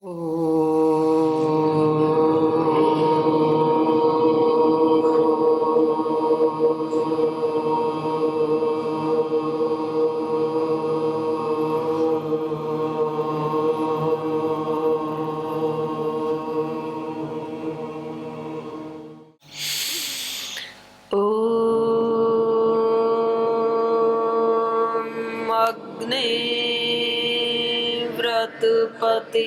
अग्ने व्रतपते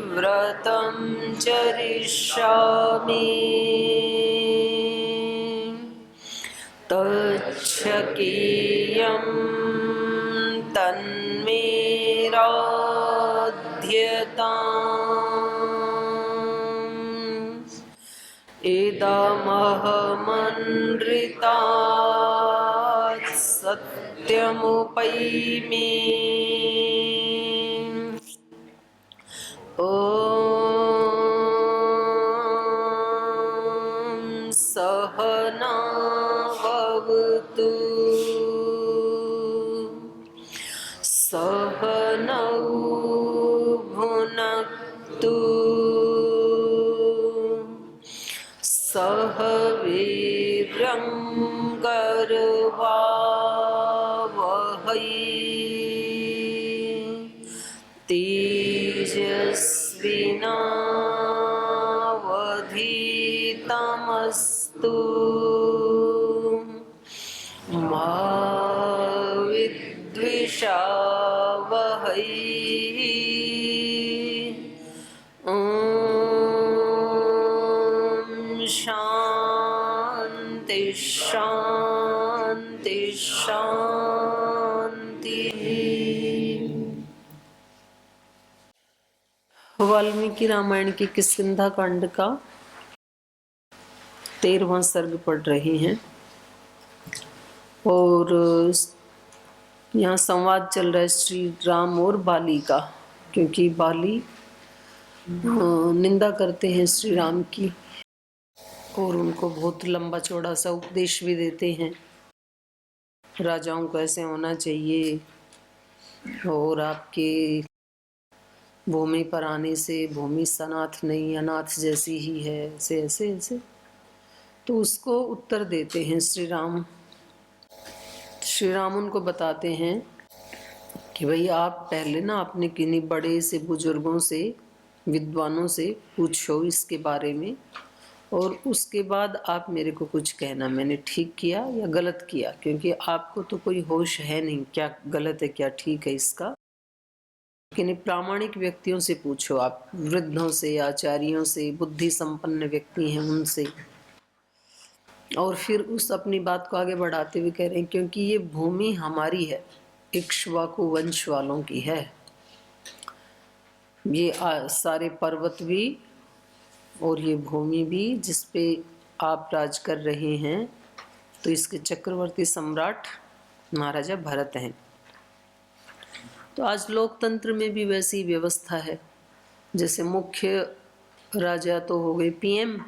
व्रतं चरिष्यामि तच्छकेयं तन्मे राध्यताम् इदमहमनृतात् सत्यमुपैमि ॐ सहना भवतु सहनौ भुनक्तु सह वीर्यं करवावहै तेजस्विनावधीतमस्तु मा विद्विषावहै शांति शांति शांति। वाल्मीकि रामायण की किष्किंधा कांड का 13वां सर्ग पढ़ रहे हैं और यहाँ संवाद चल रहा है श्री राम और बाली का, क्योंकि बाली निंदा करते हैं श्री राम की और उनको बहुत लंबा चौड़ा सा उपदेश भी देते हैं, राजाओं को ऐसे होना चाहिए और आपके भूमि पर आने से भूमि सनाथ नहीं अनाथ जैसी ही है, ऐसे ऐसे ऐसे। तो उसको उत्तर देते हैं श्री राम। श्री राम उनको बताते हैं कि भाई आप पहले ना अपने किन्हीं बड़े से बुजुर्गों से विद्वानों से पूछो इसके बारे में और उसके बाद आप मेरे को कुछ कहना, मैंने ठीक किया या गलत किया, क्योंकि आपको तो कोई होश है नहीं क्या गलत है क्या ठीक है इसका। लेकिन प्रामाणिक व्यक्तियों से पूछो, आप वृद्धों से आचार्यों से बुद्धि संपन्न व्यक्ति हैं उनसे। और फिर उस अपनी बात को आगे बढ़ाते हुए कह रहे हैं क्योंकि ये भूमि हमारी है, इक्ष्वाकु वंश वालों की है, ये सारे पर्वत भी और ये भूमि भी जिस पे आप राज कर रहे हैं, तो इसके चक्रवर्ती सम्राट महाराजा भरत हैं। तो आज लोकतंत्र में भी वैसी व्यवस्था है, जैसे मुख्य राजा तो हो गए पीएम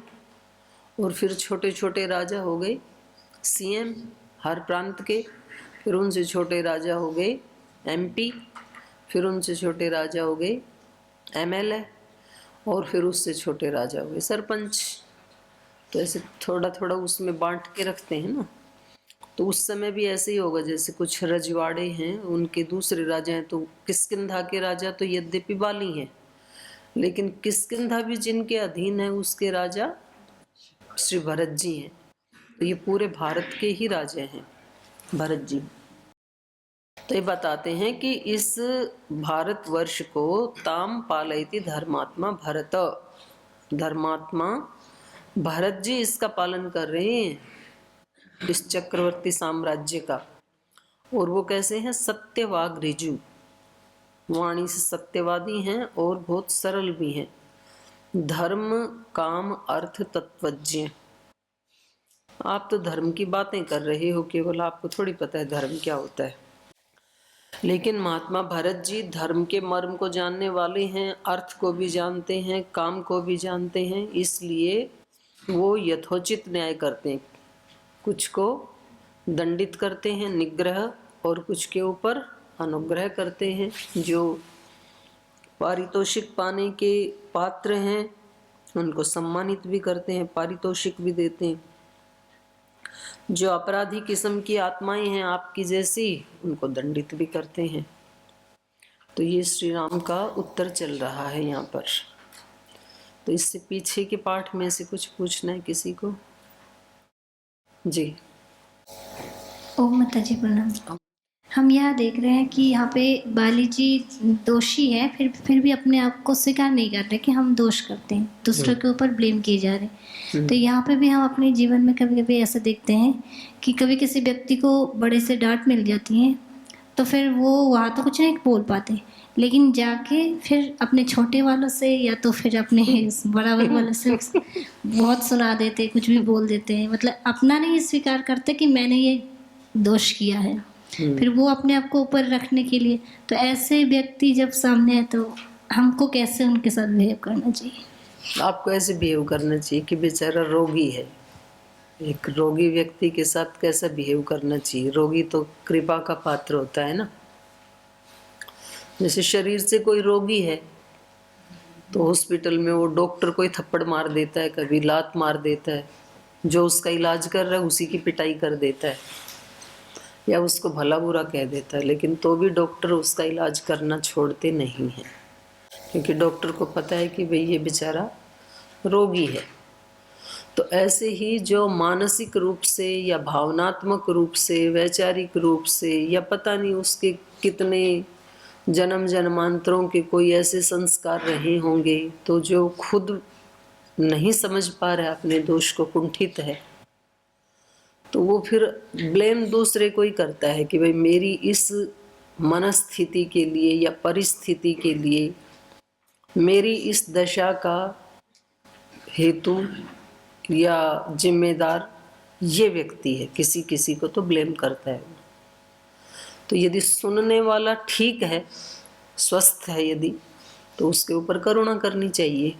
और फिर छोटे छोटे राजा हो गए सीएम हर प्रांत के, फिर उनसे छोटे राजा हो गए एमपी, फिर उनसे छोटे राजा हो गए एमएलए और फिर उससे छोटे राजा हो गए सरपंच। तो ऐसे थोड़ा थोड़ा उसमें बांट के रखते हैं ना। तो उस समय भी ऐसे ही होगा, जैसे कुछ रजवाड़े हैं उनके दूसरे राजा हैं, तो किष्किंधा के राजा तो यद्यपि बाली हैं, लेकिन किष्किंधा भी जिनके अधीन है उसके राजा श्री भरत जी हैं। तो ये पूरे भारत के ही राजा हैं भरत जी। तो ये बताते हैं कि इस भारतवर्ष को ताम पालयति धर्मात्मा भरत, धर्मात्मा भरत जी इसका पालन कर रहे हैं इस चक्रवर्ती साम्राज्य का। और वो कैसे हैं? सत्यवाग ऋजु, वाणी से सत्यवादी हैं और बहुत सरल भी हैं। धर्म काम अर्थ तत्वज्ञ। आप तो धर्म की बातें कर रहे हो, केवल आपको थोड़ी पता है धर्म क्या होता है। लेकिन महात्मा भरत जी धर्म के मर्म को जानने वाले हैं, अर्थ को भी जानते हैं, काम को भी जानते हैं, इसलिए वो यथोचित न्याय करते हैं। कुछ को दंडित करते हैं निग्रह और कुछ के ऊपर अनुग्रह करते हैं, जो पारितोषिक पाने के पात्र हैं, उनको सम्मानित भी करते हैं, पारितोषिक भी देते हैं। जो अपराधी किस्म की आत्माएं हैं आपकी जैसी, उनको दंडित भी करते हैं। तो ये श्री राम का उत्तर चल रहा है यहाँ पर। तो इससे पीछे के पाठ में से कुछ पूछना है किसी को? जी। ओम माता जी प्रणाम। हम यह देख रहे हैं कि यहाँ पे बाली जी दोषी है, फिर भी अपने आप को स्वीकार नहीं कर रहे कि हम दोष करते हैं, दूसरों के ऊपर ब्लेम किए जा रहे हैं। तो यहाँ पे भी हम अपने जीवन में कभी कभी ऐसा देखते हैं कि कभी किसी व्यक्ति को बड़े से डांट मिल जाती है, तो फिर वो वहाँ तो कुछ नहीं बोल पाते, लेकिन जाके फिर अपने छोटे वालों से या तो फिर अपने बराबर वालों से बहुत सुना देते, कुछ भी बोल देते हैं। मतलब अपना नहीं स्वीकार करते कि मैंने ये दोष किया है, फिर वो अपने आप को ऊपर रखने के लिए। तो ऐसे व्यक्ति जब सामने है तो हमको कैसे उनके साथ बिहेव करना चाहिए? आपको ऐसे बिहेव करना चाहिए कि बेचारा रोगी है। एक रोगी व्यक्ति के साथ कैसा बिहेव करना चाहिए? रोगी तो कृपा का पात्र होता है ना। जैसे शरीर से कोई रोगी है तो हॉस्पिटल में वो डॉक्टर कोई थप्पड़ मार देता है, कभी लात मार देता है, जो उसका इलाज कर रहा है उसी की पिटाई कर देता है या उसको भला बुरा कह देता है, लेकिन तो भी डॉक्टर उसका इलाज करना छोड़ते नहीं हैं, क्योंकि डॉक्टर को पता है कि भाई ये बेचारा रोगी है। तो ऐसे ही जो मानसिक रूप से या भावनात्मक रूप से, वैचारिक रूप से, या पता नहीं उसके कितने जन्म जन्मांतरों के कोई ऐसे संस्कार रहे होंगे, तो जो खुद नहीं समझ पा रहा अपने दोष को, कुंठित है, तो वो फिर ब्लेम दूसरे को ही करता है कि भाई मेरी इस मनस्थिति के लिए या परिस्थिति के लिए, मेरी इस दशा का हेतु या जिम्मेदार ये व्यक्ति है। किसी किसी को तो ब्लेम करता है। तो यदि सुनने वाला ठीक है, स्वस्थ है यदि, तो उसके ऊपर करुणा करनी चाहिए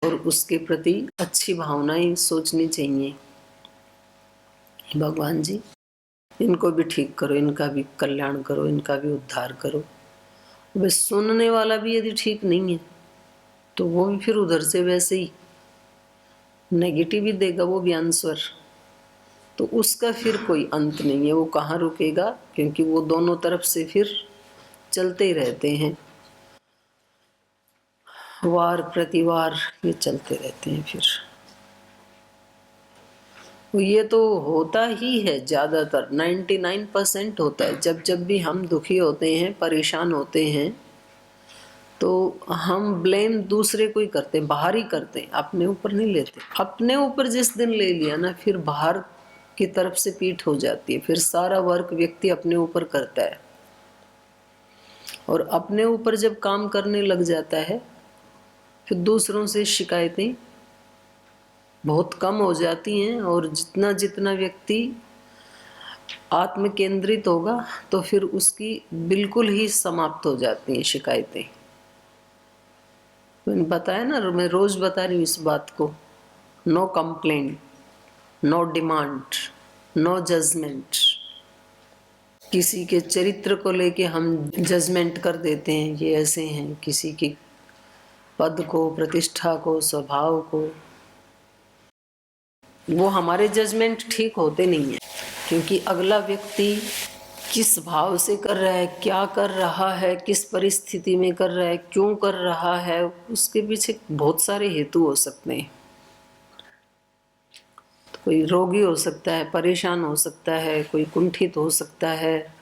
और उसके प्रति अच्छी भावनाएं सोचनी चाहिए। भगवान जी इनको भी ठीक करो, इनका भी कल्याण करो, इनका भी उद्धार करो। बस सुनने वाला भी यदि ठीक नहीं है तो वो भी फिर उधर से वैसे ही नेगेटिव ही देगा, वो भी आंसर। तो उसका फिर कोई अंत नहीं है, वो कहाँ रुकेगा, क्योंकि वो दोनों तरफ से फिर चलते ही रहते हैं, वार प्रतिवार ये चलते रहते हैं। फिर ये तो होता ही है, ज़्यादातर 99% होता है। जब जब भी हम दुखी होते हैं, परेशान होते हैं, तो हम ब्लेम दूसरे को ही करते हैं, बाहर ही करते हैं, अपने ऊपर नहीं लेते। अपने ऊपर जिस दिन ले लिया ना, फिर बाहर की तरफ से पीठ हो जाती है, फिर सारा वर्क व्यक्ति अपने ऊपर करता है। और अपने ऊपर जब काम करने लग जाता है, फिर दूसरों से शिकायतें बहुत कम हो जाती हैं। और जितना जितना व्यक्ति आत्म केंद्रित होगा, तो फिर उसकी बिल्कुल ही समाप्त हो जाती हैं शिकायतें। मैंने बताया ना, मैं रोज बता रही हूँ इस बात को। No complaint, no demand, no judgment. किसी के चरित्र को लेके हम जजमेंट कर देते हैं, ये ऐसे हैं, किसी की पद को, प्रतिष्ठा को, स्वभाव को, वो हमारे जजमेंट ठीक होते नहीं है। क्योंकि अगला व्यक्ति किस भाव से कर रहा है, क्या कर रहा है, किस परिस्थिति में कर रहा है, क्यों कर रहा है, उसके पीछे बहुत सारे हेतु हो सकते हैं। तो कोई रोगी हो सकता है, परेशान हो सकता है, कोई कुंठित हो सकता है,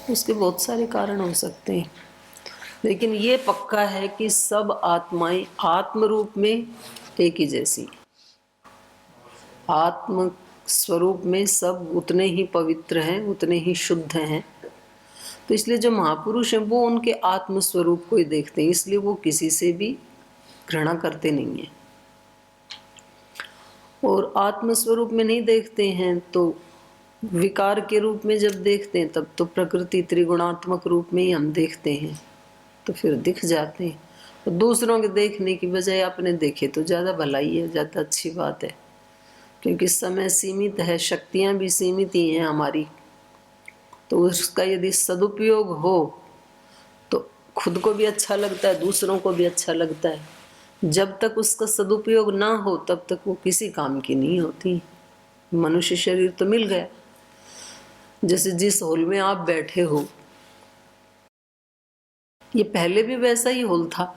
उसके बहुत सारे कारण हो सकते हैं। लेकिन ये पक्का है कि सब आत्माएं आत्म रूप में एक ही जैसी, आत्म स्वरूप में सब उतने ही पवित्र हैं, उतने ही शुद्ध हैं। तो इसलिए जो महापुरुष हैं वो उनके आत्म स्वरूप को ही देखते हैं, इसलिए वो किसी से भी घृणा करते नहीं हैं। और आत्म स्वरूप में नहीं देखते हैं तो विकार के रूप में जब देखते हैं, तब तो प्रकृति त्रिगुणात्मक रूप में ही हम देखते हैं, तो फिर दिख जाते हैं। और दूसरों के देखने की बजाय अपने देखे तो ज़्यादा भलाई है, ज़्यादा अच्छी बात है। क्योंकि समय सीमित है, शक्तियाँ भी सीमित ही हैं हमारी, तो उसका यदि सदुपयोग हो तो खुद को भी अच्छा लगता है, दूसरों को भी अच्छा लगता है। जब तक उसका सदुपयोग ना हो तब तक वो किसी काम की नहीं होती। मनुष्य शरीर तो मिल गया, जैसे जिस हॉल में आप बैठे हो, ये पहले भी वैसा ही हॉल था,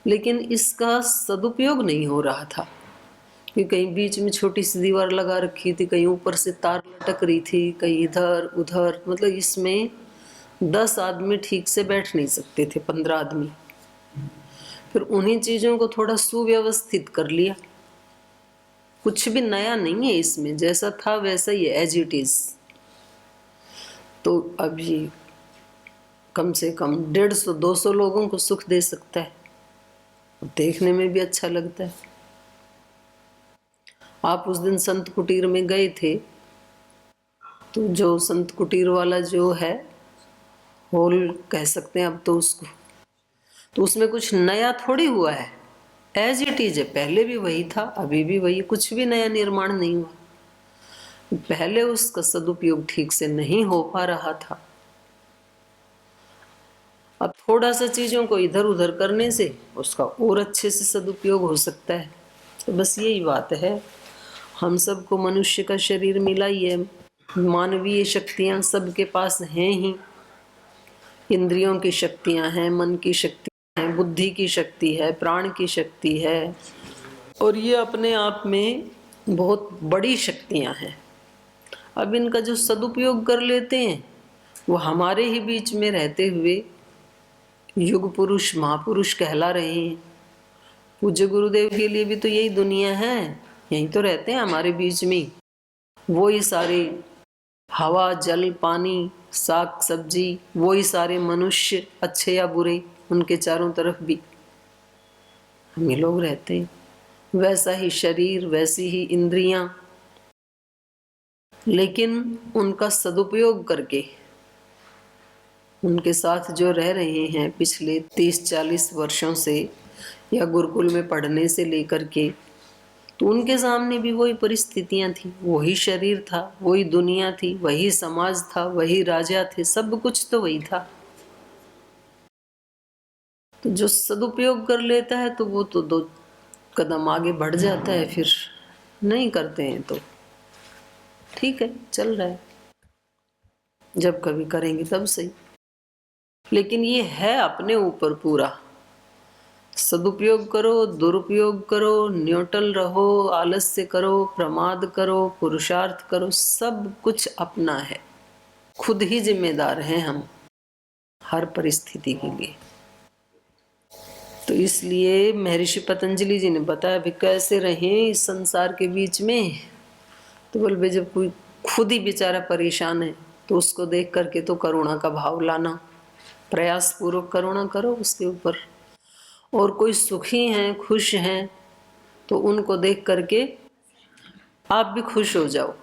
लेकिन इसका सदुपयोग नहीं हो रहा था कि कहीं बीच में छोटी सी दीवार लगा रखी थी, कहीं ऊपर से तार लटक रही थी, कहीं इधर उधर, मतलब इसमें 10 आदमी ठीक से बैठ नहीं सकते थे, 15 आदमी। फिर उन्हीं चीज़ों को थोड़ा सुव्यवस्थित कर लिया। कुछ भी नया नहीं है इसमें, जैसा था वैसा ही है, एज इट इज़। तो अब ये कम से कम 150-200 लोगों को सुख दे सकता है, देखने में भी अच्छा लगता है। आप उस दिन संत कुटीर में गए थे, तो जो संत कुटीर वाला जो है हॉल कह सकते हैं अब तो उसको, तो उसमें कुछ नया थोड़ी हुआ है, एज इट इज है। पहले भी वही था, अभी भी वही, कुछ भी नया निर्माण नहीं हुआ। पहले उसका सदुपयोग ठीक से नहीं हो पा रहा था, अब थोड़ा सा चीज़ों को इधर उधर करने से उसका और अच्छे से सदुपयोग हो सकता है। तो बस यही बात है, हम सबको मनुष्य का शरीर मिला ही है, मानवीय शक्तियाँ सबके पास हैं ही, इंद्रियों की शक्तियाँ हैं, मन की शक्ति है, बुद्धि की शक्ति है, प्राण की शक्ति है, और ये अपने आप में बहुत बड़ी शक्तियाँ हैं। अब इनका जो सदुपयोग कर लेते हैं, वो हमारे ही बीच में रहते हुए युग पुरुष महापुरुष कहला रहे हैं। पूज्य गुरुदेव के लिए भी तो यही दुनिया है, यहीं तो रहते हैं हमारे बीच में। वो ही सारे हवा जल पानी साग सब्जी, वो ही सारे मनुष्य अच्छे या बुरे, उनके चारों तरफ भी हम ही लोग रहते हैं। वैसा ही शरीर, वैसी ही इंद्रियां, लेकिन उनका सदुपयोग करके उनके साथ जो रह रहे हैं पिछले 30-40 वर्षों से, या गुरुकुल में पढ़ने से लेकर के, तो उनके सामने भी वही परिस्थितियां थी, वही शरीर था, वही दुनिया थी, वही समाज था, वही राजा थे, सब कुछ तो वही था। तो जो सदुपयोग कर लेता है तो वो तो 2 कदम आगे बढ़ जाता है, फिर नहीं करते हैं तो ठीक है, चल रहा है, जब कभी करेंगे तब सही। लेकिन ये है अपने ऊपर पूरा, सदुपयोग करो, दुरुपयोग करो, न्यूट्रल रहो, आलस्य करो, प्रमाद करो, पुरुषार्थ करो, सब कुछ अपना है। खुद ही जिम्मेदार हैं हम हर परिस्थिति के लिए। तो इसलिए महर्षि पतंजलि जी ने बताया भी कैसे रहें इस संसार के बीच में। तो बोल भाई, जब कोई खुद ही बेचारा परेशान है तो उसको देख करके तो करुणा का भाव लाना, प्रयास पूर्वक करुणा करो उसके ऊपर। और कोई सुखी हैं, खुश हैं, तो उनको देख करके आप भी खुश हो जाओ,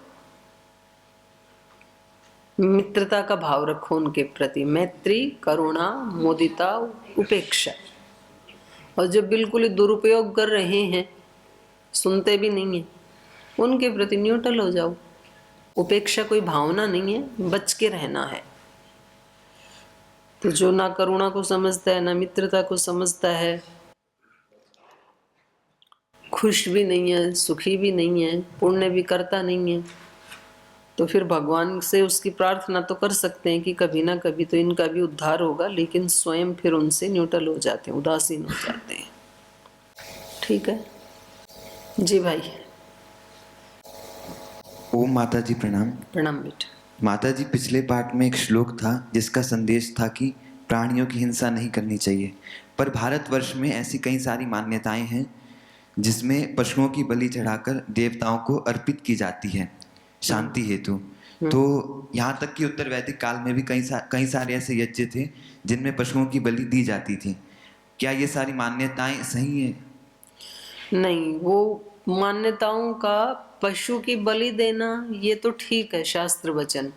मित्रता का भाव रखो उनके प्रति, मैत्री, करुणा, मुदिता, उपेक्षा। और जो बिल्कुल ही दुरुपयोग कर रहे हैं, सुनते भी नहीं हैं, उनके प्रति न्यूट्रल हो जाओ। उपेक्षा कोई भावना नहीं है, बच के रहना है। तो जो ना करुणा को समझता है, ना मित्रता को समझता है, खुश भी नहीं है, सुखी भी नहीं है, पुण्य भी करता नहीं है, तो फिर भगवान से उसकी प्रार्थना तो कर सकते हैं कि कभी ना कभी तो इनका भी उद्धार होगा, लेकिन स्वयं फिर उनसे न्यूट्रल हो जाते हैं, उदासीन हो जाते हैं। ठीक है जी भाई। ओम माता जी प्रणाम। प्रणाम बेटा। माता जी, पिछले पाठ में एक श्लोक था जिसका संदेश था कि प्राणियों की हिंसा नहीं करनी चाहिए, पर भारतवर्ष में ऐसी कई सारी मान्यताएं हैं जिसमें पशुओं की बलि चढ़ाकर देवताओं को अर्पित की जाती है शांति हेतु। तो यहाँ तक कि उत्तर वैदिक काल में भी कई सारे ऐसे यज्ञ थे जिनमें पशुओं की बलि दी जाती थी। क्या ये सारी मान्यताएं सही हैं? नहीं, वो मान्यताओं का पशु की बलि देना ये तो ठीक है, शास्त्र वचन,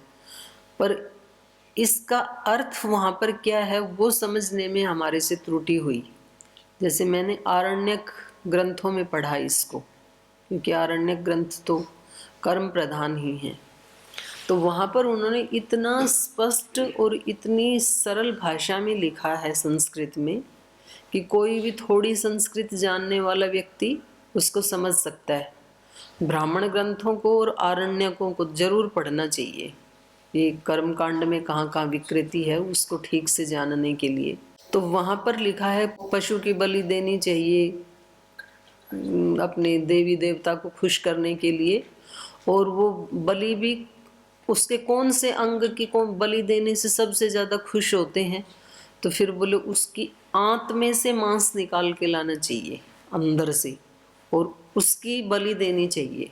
पर इसका अर्थ वहाँ पर क्या है वो समझने में हमारे से त्रुटि हुई। जैसे मैंने आरण्यक ग्रंथों में पढ़ा इसको, क्योंकि आरण्यक ग्रंथ तो कर्म प्रधान ही हैं। तो वहाँ पर उन्होंने इतना स्पष्ट और इतनी सरल भाषा में लिखा है संस्कृत में कि कोई भी थोड़ी संस्कृत जानने वाला व्यक्ति उसको समझ सकता है। ब्राह्मण ग्रंथों को और आरण्यकों को जरूर पढ़ना चाहिए, ये कर्म कांड में कहाँ कहाँ विकृति है उसको ठीक से जानने के लिए। तो वहाँ पर लिखा है पशु की बलि देनी चाहिए अपने देवी देवता को खुश करने के लिए, और वो बलि भी उसके कौन से अंग की कौन बलि देने से सबसे ज़्यादा खुश होते हैं, तो फिर बोले उसकी आंत में से मांस निकाल के लाना चाहिए अंदर से और उसकी बलि देनी चाहिए।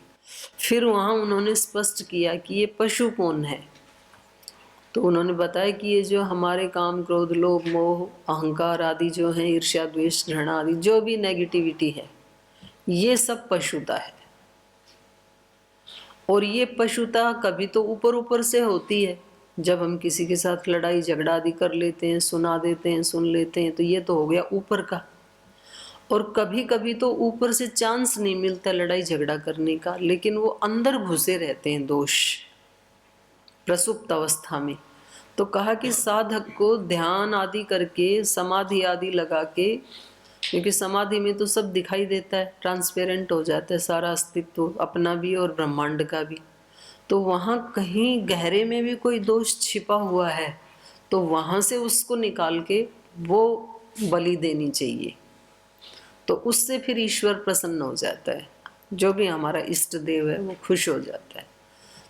फिर वहाँ उन्होंने स्पष्ट किया कि ये पशु कौन है, तो उन्होंने बताया कि ये जो हमारे काम क्रोध लोभ मोह अहंकार आदि जो हैं, ईर्ष्या द्वेष घृणा आदि जो भी नेगेटिविटी है, ये सब पशुता है। और ये पशुता कभी तो ऊपर ऊपर से होती है, जब हम किसी के साथ लड़ाई झगड़ा आदि कर लेते हैं, सुना देते हैं, सुन लेते हैं, तो ये तो हो गया ऊपर का। और कभी कभी तो ऊपर से चांस नहीं मिलता लड़ाई झगड़ा करने का, लेकिन वो अंदर घुसे रहते हैं दोष प्रसुप्त अवस्था में। तो कहा कि साधक को ध्यान आदि करके समाधि आदि लगा के, क्योंकि समाधि में तो सब दिखाई देता है, ट्रांसपेरेंट हो जाता है सारा अस्तित्व अपना भी और ब्रह्मांड का भी। तो वहाँ कहीं गहरे में भी कोई दोष छिपा हुआ है तो वहाँ से उसको निकाल के वो बलि देनी चाहिए, तो उससे फिर ईश्वर प्रसन्न हो जाता है, जो भी हमारा इष्ट देव है वो खुश हो जाता है।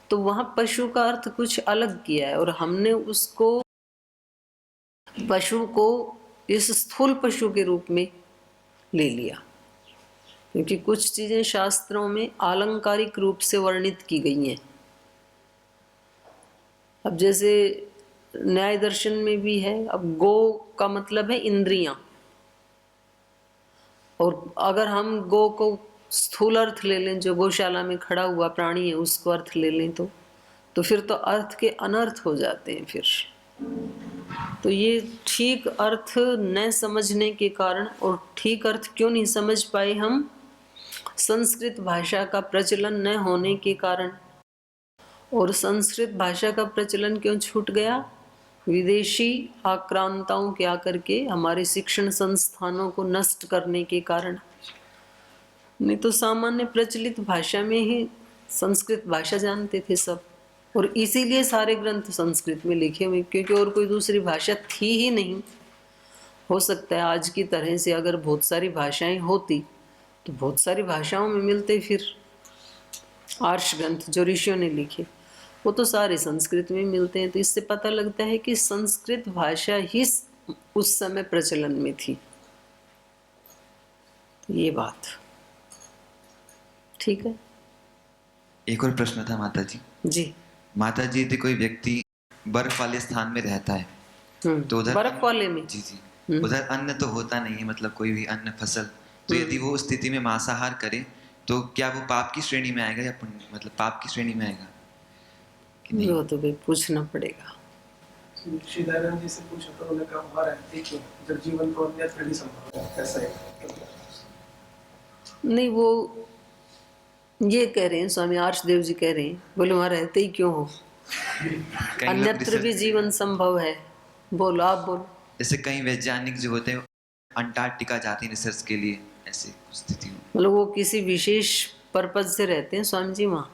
तो वहाँ पशु का अर्थ कुछ अलग किया है और हमने उसको पशु को इस स्थूल पशु के रूप में ले लिया, क्योंकि कुछ चीजें शास्त्रों में आलंकारिक रूप से वर्णित की गई हैं। अब जैसे न्याय दर्शन में भी है, अब गो का मतलब है इंद्रियां, और अगर हम गो को स्थूल अर्थ ले लें, जो गौशाला में खड़ा हुआ प्राणी है उसको अर्थ ले लें, तो फिर तो अर्थ के अनर्थ हो जाते हैं फिर। तो ये ठीक अर्थ न समझने के कारण, और ठीक अर्थ क्यों नहीं समझ पाए हम, संस्कृत भाषा का प्रचलन न होने के कारण। और संस्कृत भाषा का प्रचलन क्यों छूट गया, विदेशी आक्रांताओं के आकर के हमारे शिक्षण संस्थानों को नष्ट करने के कारण। नहीं तो सामान्य प्रचलित भाषा में ही संस्कृत भाषा जानते थे सब, और इसीलिए सारे ग्रंथ संस्कृत में लिखे हुए, क्योंकि और कोई दूसरी भाषा थी ही नहीं। हो सकता है आज की तरह से अगर बहुत सारी भाषाएं होती तो बहुत सारी भाषाओं में मिलते, फिर आर्ष ग्रंथ जो ऋषियों ने लिखे वो तो सारे संस्कृत में मिलते हैं। तो इससे पता लगता है कि संस्कृत भाषा ही उस समय प्रचलन में थी। तो ये बात ठीक है। एक और प्रश्न था माता जी। जी माता जी, यदि कोई व्यक्ति बर्फ वाले स्थान में रहता है तो उधर बर्फ वाले में, जी उधर अन्न तो होता नहीं है, मतलब कोई भी अन्न फसल, तो यदि वो उस स्थिति में मांसाहार करे तो क्या वो पाप की श्रेणी में आएगा या पुण्य, मतलब पाप की श्रेणी में आएगा कि नहीं? वो तो भाई पूछना पड़ेगा। श्री दयानंद जी से पूछा तो उन्होंने कहा वहाँ रहते क्यों, जब जीवन को अन्यत्र नहीं संभव है, कैसा है? नहीं, वो ये कह रहे हैं, स्वामी आर्षदेव जी कह रहे हैं, बोले वहाँ रहते ही क्यों हो, अन्यत्र भी जीवन संभव है। बोलो, आप बोलो। जैसे कई वैज्ञानिक जो होते हैं अंटार्कटिका जाते हैं रिसर्च के लिए, ऐसे कुछ स्थिति हो। मतलब वो किसी विशेष पर्पज से रहते हैं स्वामी जी वहाँ,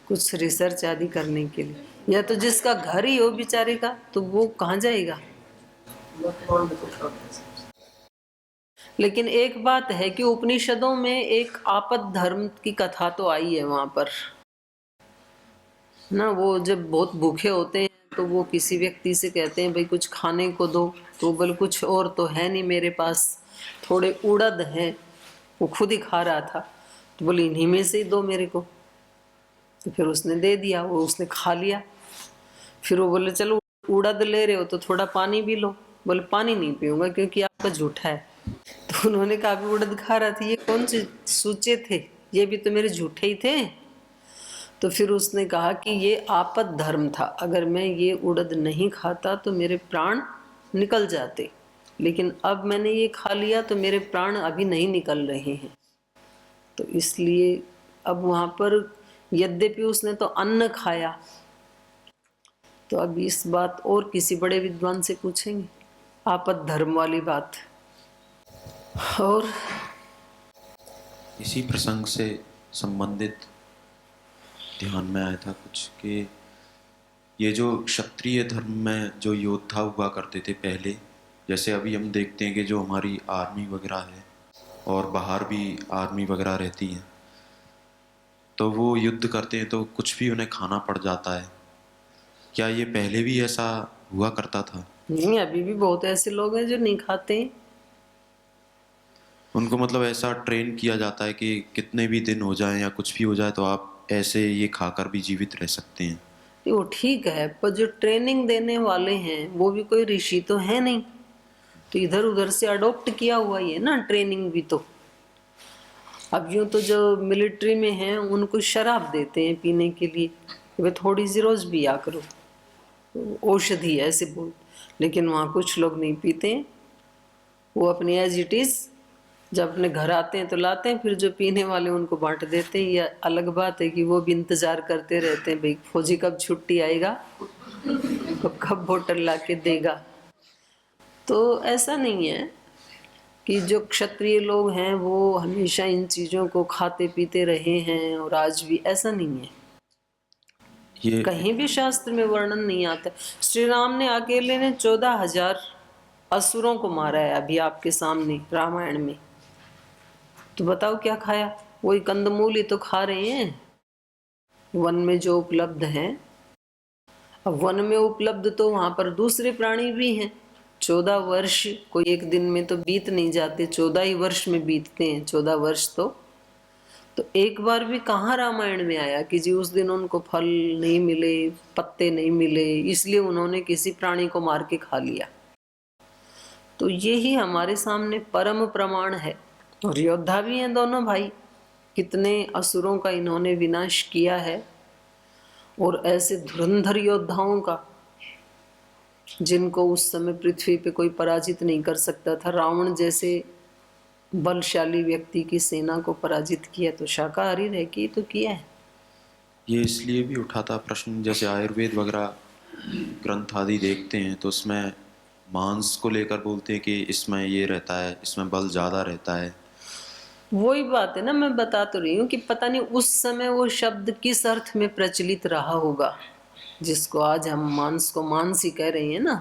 कुछ रिसर्च आदि करने के लिए, या तो जिसका घर ही हो बेचारे का, तो वो कहाँ जाएगा। लेकिन एक बात है कि उपनिषदों में एक आपद धर्म की कथा तो आई है वहाँ पर ना। वो जब बहुत भूखे होते हैं तो वो किसी व्यक्ति से कहते हैं भाई कुछ खाने को दो, तो बोले कुछ और तो है नहीं मेरे पास, थोड़े उड़द हैं, वो खुद ही खा रहा था, तो बोले इन्हीं में से ही दो मेरे को। तो फिर उसने दे दिया, वो उसने खा लिया। फिर वो बोले चलो उड़द ले रहे हो तो थोड़ा पानी भी लो। बोले पानी नहीं पीऊंगा क्योंकि आपका झूठा है। तो उन्होंने कहा कि उड़द खा रहा था, ये कौन से सूचे थे, ये भी तो मेरे झूठे ही थे। तो फिर उसने कहा कि ये आपद धर्म था, अगर मैं ये उड़द नहीं खाता तो मेरे प्राण निकल जाते, लेकिन अब मैंने ये खा लिया तो मेरे प्राण अभी नहीं निकल रहे हैं। तो इसलिए अब वहाँ पर यद्यपि उसने तो अन्न खाया। तो अब इस बात और किसी बड़े विद्वान से पूछेंगे, आपद धर्म वाली बात। और इसी प्रसंग से संबंधित ध्यान में आया था कुछ कि ये जो क्षत्रिय धर्म में जो योद्धा हुआ करते थे पहले, जैसे अभी हम देखते हैं कि जो हमारी आर्मी वगैरह है और बाहर भी आर्मी वगैरह रहती हैं, तो वो युद्ध करते हैं तो कुछ भी उन्हें खाना पड़ जाता है। क्या ये पहले भी ऐसा हुआ करता था? नहीं, अभी भी बहुत ऐसे लोग हैं जो नहीं खाते। उनको मतलब ऐसा ट्रेन किया जाता है कि कितने भी दिन हो जाए या कुछ भी हो जाए तो आप ऐसे ये खाकर भी जीवित रह सकते हैं। वो ठीक है, पर जो ट्रेनिंग देने वाले हैं वो भी कोई ऋषि तो है नहीं, तो इधर उधर से अडॉप्ट किया हुआ ही है ना ट्रेनिंग भी। तो अब यूं तो जो मिलिट्री में हैं उनको शराब देते हैं पीने के लिए, वे थोड़ी सी रोज पिया करो, औषधि है ऐसे बोल। लेकिन वहाँ कुछ लोग नहीं पीते हैं, वो अपनी एज इट इज जब अपने घर आते हैं तो लाते हैं, फिर जो पीने वाले उनको बांट देते हैं। यह अलग बात है कि वो भी इंतजार करते रहते हैं, भाई फौजी कब छुट्टी आएगा, कब बोतल ला के देगा। तो ऐसा नहीं है कि जो क्षत्रिय लोग हैं वो हमेशा इन चीज़ों को खाते पीते रहे हैं और आज भी, ऐसा नहीं है। ये कहीं भी शास्त्र में वर्णन नहीं आता। श्री राम ने अकेले ने 14,000 असुरों को मारा है अभी आपके सामने रामायण में। तो बताओ क्या खाया? वही कंदमूल ही तो खा रहे हैं वन में जो उपलब्ध हैं। अब वन में उपलब्ध तो वहां पर दूसरे प्राणी भी हैं। 14 वर्ष कोई एक दिन में तो बीत नहीं जाते, 14 ही वर्ष में बीतते हैं 14 वर्ष। तो एक बार भी कहाँ रामायण में आया कि जी उस दिन उनको फल नहीं मिले, पत्ते नहीं मिले, इसलिए उन्होंने किसी प्राणी को मार के खा लिया। तो यही हमारे सामने परम प्रमाण है। और योद्धा भी हैं दोनों भाई, कितने असुरों का इन्होंने विनाश किया है। और ऐसे धुरंधर योद्धाओं का जिनको उस समय पृथ्वी पे कोई पराजित नहीं कर सकता था। रावण जैसे बलशाली व्यक्ति की सेना को पराजित किया, तो शाकाहारी रह के तो किया है। ये इसलिए भी उठा था प्रश्न, जैसे आयुर्वेद वगैरह ग्रंथ आदि देखते हैं तो उसमें मांस को लेकर बोलते हैं कि इसमें ये रहता है, इसमें बल ज़्यादा रहता है। वही बात है ना, मैं बता तो रही हूँ कि पता नहीं उस समय वो शब्द किस अर्थ में प्रचलित रहा होगा, जिसको आज हम मांस को मांस ही कह रहे हैं ना।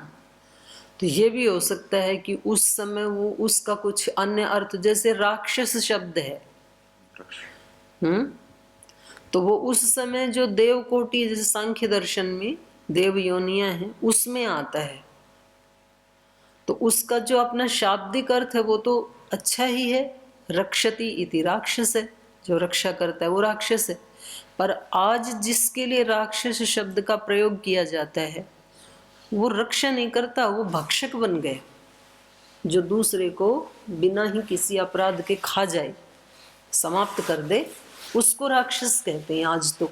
तो ये भी हो सकता है कि उस समय वो उसका कुछ अन्य अर्थ, जैसे राक्षस शब्द है, तो वो उस समय जो देव कोटि, जैसे सांख्य दर्शन में देव योनियां हैं उसमें आता है, तो उसका जो अपना शाब्दिक अर्थ है वो तो अच्छा ही है। रक्षति इति राक्षस है, जो रक्षा करता है वो राक्षस है। पर आज जिसके लिए राक्षस शब्द का प्रयोग किया जाता है वो रक्षा नहीं करता, वो भक्षक बन गए, जो दूसरे को बिना ही किसी अपराध के खा जाए, समाप्त कर दे, उसको राक्षस कहते हैं आज तो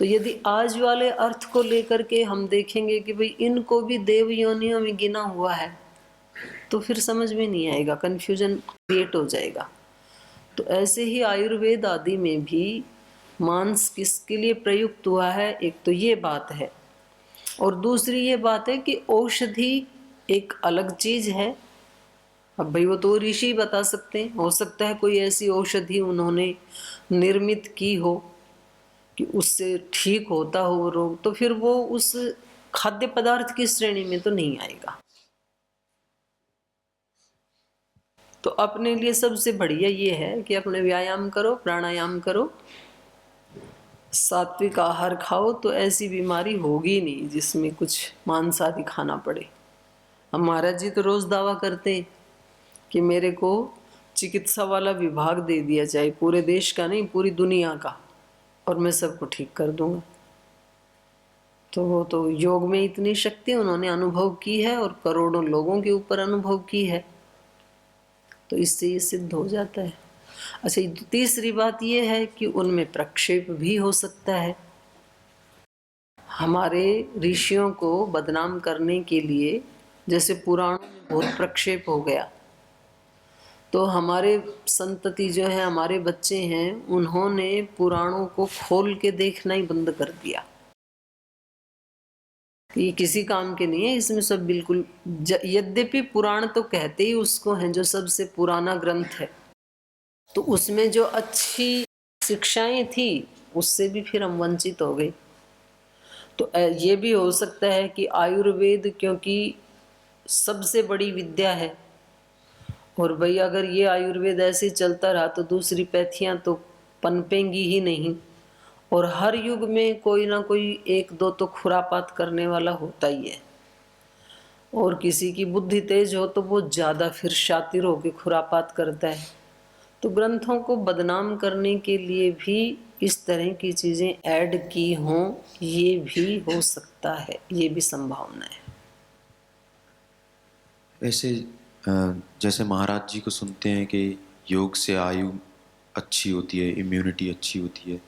यदि आज वाले अर्थ को लेकर के हम देखेंगे कि भाई इनको भी देव योनियों में गिना हुआ है, तो फिर समझ में नहीं आएगा, कन्फ्यूजन क्रिएट हो जाएगा। तो ऐसे ही आयुर्वेद आदि में भी मांस किसके लिए प्रयुक्त हुआ है, एक तो ये बात है, और दूसरी ये बात है कि औषधि एक अलग चीज है। अब भाई वो तो ऋषि बता सकते हैं, हो सकता है कोई ऐसी औषधि उन्होंने निर्मित की हो कि उससे ठीक होता हो वो रोग, तो फिर वो उस खाद्य पदार्थ की श्रेणी में तो नहीं आएगा। तो अपने लिए सबसे बढ़िया ये है कि अपने व्यायाम करो, प्राणायाम करो, सात्विक आहार खाओ, तो ऐसी बीमारी होगी नहीं जिसमें कुछ मांस आदि खाना पड़े। हम महाराज जी तो रोज दावा करते हैं कि मेरे को चिकित्सा वाला विभाग दे दिया जाए, पूरे देश का नहीं पूरी दुनिया का, और मैं सबको ठीक कर दूंगा। तो वो तो योग में इतनी शक्ति उन्होंने अनुभव की है और करोड़ों लोगों के ऊपर अनुभव की है, तो इससे ये सिद्ध हो जाता है। अच्छा, तीसरी बात ये है कि उनमें प्रक्षेप भी हो सकता है। हमारे ऋषियों को बदनाम करने के लिए जैसे पुराणों में बहुत प्रक्षेप हो गया, तो हमारे संतति जो है, हमारे बच्चे हैं, उन्होंने पुराणों को खोल के देखना ही बंद कर दिया। ये किसी काम के नहीं है, इसमें सब बिल्कुल यद्यपि पुराण तो कहते ही उसको हैं जो सबसे पुराना ग्रंथ है, तो उसमें जो अच्छी शिक्षाएं थी उससे भी फिर हम वंचित हो गए। तो ये भी हो सकता है कि आयुर्वेद क्योंकि सबसे बड़ी विद्या है, और भाई अगर ये आयुर्वेद ऐसे चलता रहा तो दूसरी पैथियां तो पनपेंगी ही नहीं, और हर युग में कोई ना कोई एक दो तो खुरापात करने वाला होता ही है, और किसी की बुद्धि तेज हो तो वो ज़्यादा फिर शातिर होकर खुरापात करता है। तो ग्रंथों को बदनाम करने के लिए भी इस तरह की चीज़ें ऐड की हों, ये भी हो सकता है, ये भी संभावना है। ऐसे जैसे महाराज जी को सुनते हैं कि योग से आयु अच्छी होती है, इम्यूनिटी अच्छी होती है,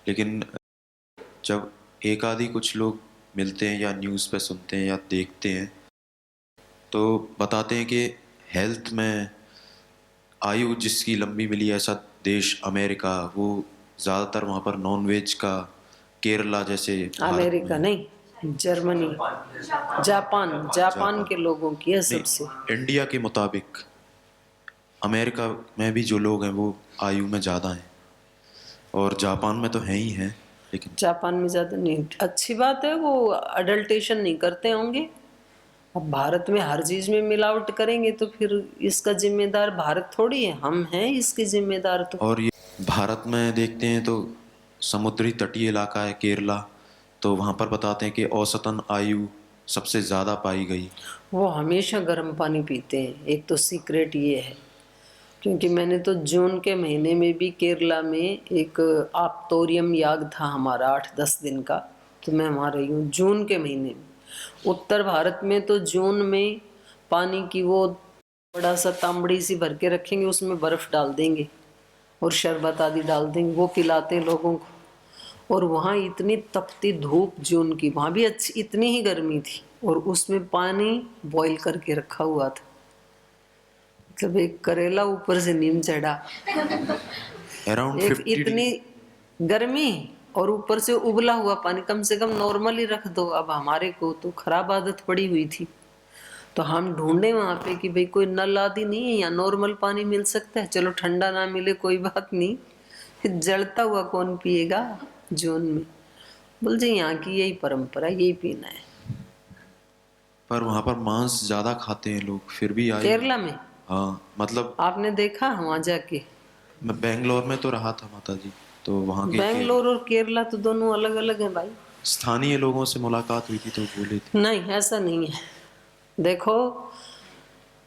लेकिन जब एक आधी कुछ लोग मिलते हैं या न्यूज़ पे सुनते हैं या देखते हैं तो बताते हैं कि हेल्थ में आयु जिसकी लंबी मिली, ऐसा देश अमेरिका, वो ज़्यादातर वहाँ पर नॉन वेज का, केरला जैसे अमेरिका नहीं, जर्मनी, जापान जापान के लोगों की है नहीं, सबसे। इंडिया के मुताबिक अमेरिका में भी जो लोग हैं वो आयु में ज़्यादा हैं, और जापान में तो हैं ही हैं, लेकिन जापान में ज़्यादा नहीं, अच्छी बात है, वो अडल्टेशन नहीं करते होंगे। अब भारत में हर चीज़ में मिलावट करेंगे तो फिर इसका जिम्मेदार भारत थोड़ी है, हम हैं इसके जिम्मेदार। तो और ये भारत में देखते हैं तो समुद्री तटीय इलाका है केरला, तो वहाँ पर बताते हैं कि औसतन आयु सबसे ज़्यादा पाई गई। वो हमेशा गर्म पानी पीते हैं, एक तो सीक्रेट ये है, क्योंकि मैंने तो जून के महीने में भी केरला में एक आप्तोरियम याग था हमारा 8-10 दिन का, तो मैं वहाँ रही हूँ जून के महीने में। उत्तर भारत में तो जून में पानी की वो बड़ा सा तांबड़ी सी भर के रखेंगे, उसमें बर्फ़ डाल देंगे और शरबत आदि डाल देंगे, वो पिलाते हैं लोगों को। और वहाँ इतनी तपती धूप जून की, वहाँ भी अच्छी इतनी ही गर्मी थी, और उसमें पानी बॉईल करके रखा हुआ था, मतलब एक करेला ऊपर से नीम चढ़ा। अराउंड एक 50 इतनी गर्मी और ऊपर से उबला हुआ पानी, कम से कम नॉर्मल ही रख दो। अब हमारे को तो खराब आदत पड़ी हुई थी, तो हम ढूंढे वहाँ पे कि भाई कोई नल आदि नहीं है या नॉर्मल पानी मिल सकता है, चलो ठंडा ना मिले कोई बात नहीं, फिर जलता हुआ कौन पिएगा जून में। बोल जी यहाँ की यही परंपरा, यही पीना है। पर वहाँ पर मांस ज़्यादा खाते हैं लोग, फिर भी आयु। केरला में हाँ, मतलब आपने देखा वहाँ जाके? मैं बेंगलोर में तो रहा था माता जी, तो वहाँ के बेंगलोर और केरला तो दोनों अलग अलग हैं भाई। स्थानीय लोगों से मुलाकात हुई थी तो बोले थे। नहीं, ऐसा नहीं है। देखो,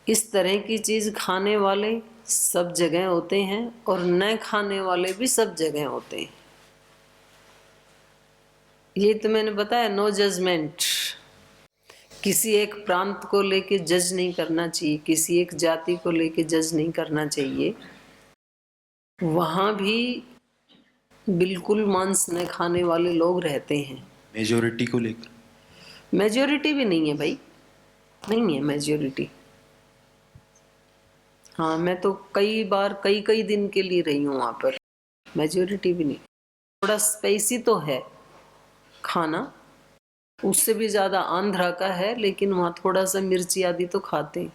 इस तरह की चीज़ खाने वाले सब जगह होते हैं और न खाने वाले भी सब जगह होते हैं। ये तो मैंने बताया, नो जजमेंट। किसी एक प्रांत को लेके जज नहीं करना चाहिए, किसी एक जाति को लेके जज नहीं करना चाहिए। वहाँ भी बिल्कुल मांस न खाने वाले लोग रहते हैं। मेजोरिटी को लेकर मेजॉरिटी भी नहीं है भाई, नहीं है मेजॉरिटी। हाँ, मैं तो कई बार कई दिन के लिए रही हूँ वहाँ पर, मेजॉरिटी भी नहीं। थोड़ा स्पाइसी तो है खाना, उससे भी ज़्यादा आंध्रा का है, लेकिन वहाँ थोड़ा सा मिर्ची आदि तो खाते हैं,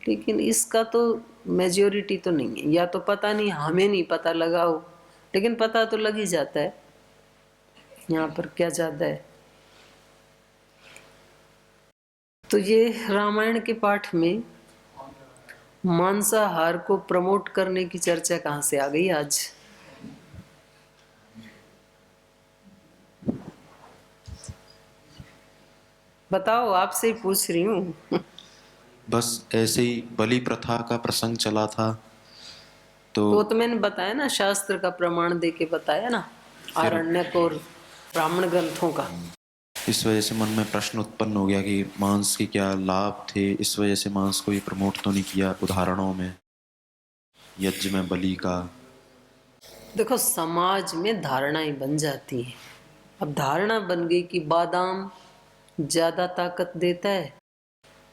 लेकिन इसका तो मेजॉरिटी तो नहीं है। या तो पता नहीं, हमें नहीं पता लगा हो, लेकिन पता तो लग ही जाता है यहाँ पर क्या ज़्यादा है। तो ये रामायण के पाठ में मांसाहार को प्रमोट करने की चर्चा कहाँ से आ गई आज? बताओ, आपसे ही पूछ रही हूँ। बस ऐसे ही बलि प्रथा का प्रसंग चला था, तो मैंने बताया ना, शास्त्र का प्रमाण दे के बताया ना, आरण्यक और ब्राह्मण ग्रंथों का। इस वजह से मन में प्रश्न उत्पन्न हो गया कि मांस के क्या लाभ थे, इस वजह से मांस को ये प्रमोट तो नहीं किया उदाहरणों में, यज्ञ में बलि का। देखो, समाज में धारणाएं बन जाती हैं। अब धारणा बन गई कि बादाम ज़्यादा ताकत देता है,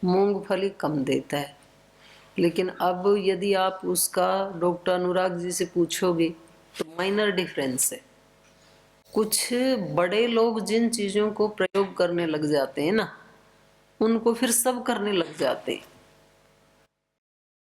मूंगफली कम देता है, लेकिन अब यदि आप उसका डॉक्टर अनुराग जी से पूछोगे तो माइनर डिफरेंस है। कुछ बड़े लोग जिन चीजों को प्रयोग करने लग जाते हैं ना, उनको फिर सब करने लग जाते हैं।